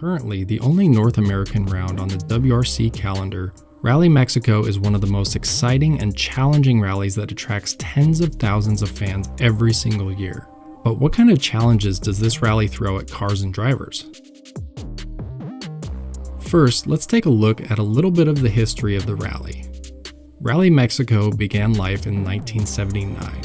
Currently, the only North American round on the WRC calendar, Rally Mexico is one of the most exciting and challenging rallies that attracts tens of thousands of fans every single year. But what kind of challenges does this rally throw at cars and drivers? First, let's take a look at a little bit of the history of the rally. Rally Mexico began life in 1979.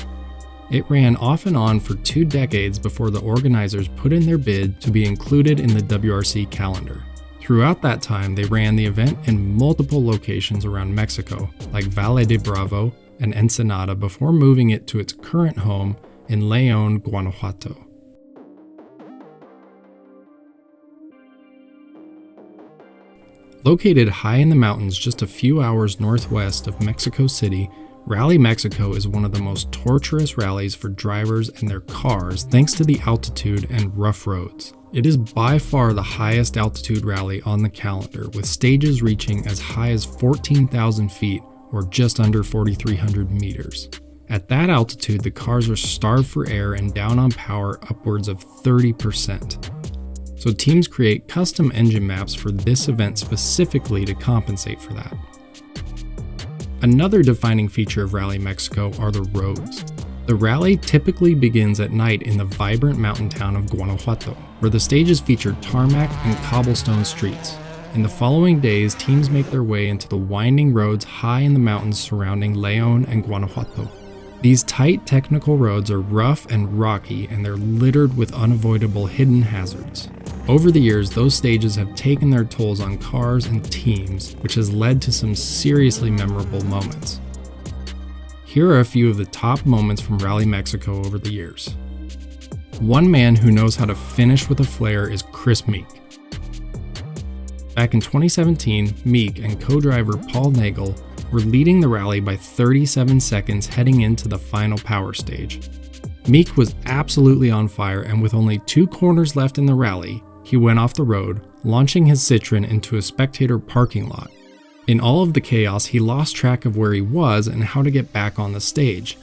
It ran off and on for 2 decades before the organizers put in their bid to be included in the WRC calendar. Throughout that time, they ran the event in multiple locations around Mexico, like Valle de Bravo and Ensenada, before moving it to its current home in León, Guanajuato. Located high in the mountains just a few hours northwest of Mexico City, Rally Mexico is one of the most torturous rallies for drivers and their cars thanks to the altitude and rough roads. It is by far the highest altitude rally on the calendar, with stages reaching as high as 14,000 feet or just under 4,300 meters. At that altitude, the cars are starved for air and down on power upwards of 30%. So teams create custom engine maps for this event specifically to compensate for that. Another defining feature of Rally Mexico are the roads. The rally typically begins at night in the vibrant mountain town of Guanajuato, where the stages feature tarmac and cobblestone streets. In the following days, teams make their way into the winding roads high in the mountains surrounding León and Guanajuato. These tight technical roads are rough and rocky, and they're littered with unavoidable hidden hazards. Over the years, those stages have taken their tolls on cars and teams, which has led to some seriously memorable moments. Here are a few of the top moments from Rally Mexico over the years. One man who knows how to finish with a flair is Kris Meeke. Back in 2017, Meeke and co-driver Paul Nagel were leading the rally by 37 seconds heading into the final power stage. Meeke was absolutely on fire, and with only 2 corners left in the rally, he went off the road, launching his Citroen into a spectator parking lot. In all of the chaos, he lost track of where he was and how to get back on the stage.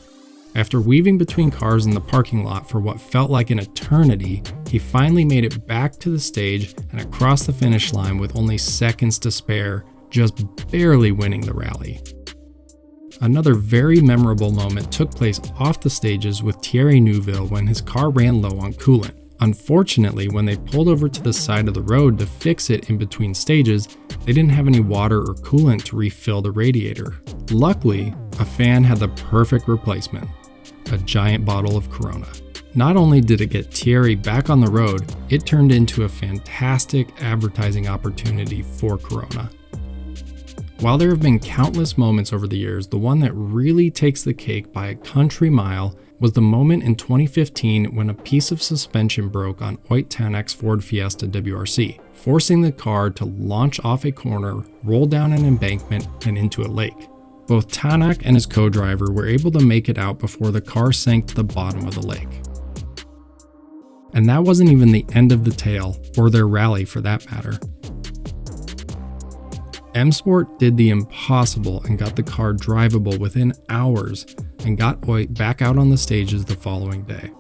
After weaving between cars in the parking lot for what felt like an eternity, he finally made it back to the stage and across the finish line with only seconds to spare, just barely winning the rally. Another very memorable moment took place off the stages with Thierry Neuville when his car ran low on coolant. Unfortunately, when they pulled over to the side of the road to fix it in between stages, they didn't have any water or coolant to refill the radiator. Luckily, a fan had the perfect replacement, a giant bottle of Corona. Not only did it get Thierry back on the road, it turned into a fantastic advertising opportunity for Corona. While there have been countless moments over the years, the one that really takes the cake by a country mile was the moment in 2015 when a piece of suspension broke on Tänak's Ford Fiesta WRC, forcing the car to launch off a corner, roll down an embankment, and into a lake. Both Tänak and his co-driver were able to make it out before the car sank to the bottom of the lake. And that wasn't even the end of the tale, or their rally for that matter. M Sport did the impossible and got the car drivable within hours and got Oit back out on the stages the following day.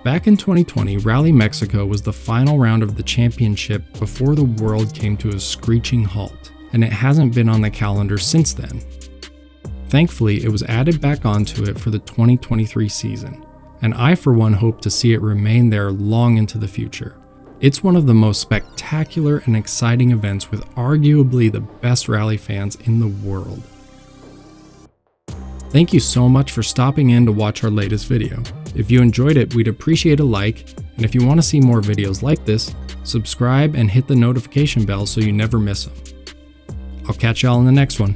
Back in 2020, Rally Mexico was the final round of the championship before the world came to a screeching halt, and it hasn't been on the calendar since then. Thankfully, it was added back onto it for the 2023 season, and I for one hope to see it remain there long into the future. It's one of the most spectacular and exciting events with arguably the best rally fans in the world. Thank you so much for stopping in to watch our latest video. If you enjoyed it, we'd appreciate a like, and if you want to see more videos like this, subscribe and hit the notification bell so you never miss them. I'll catch y'all in the next one.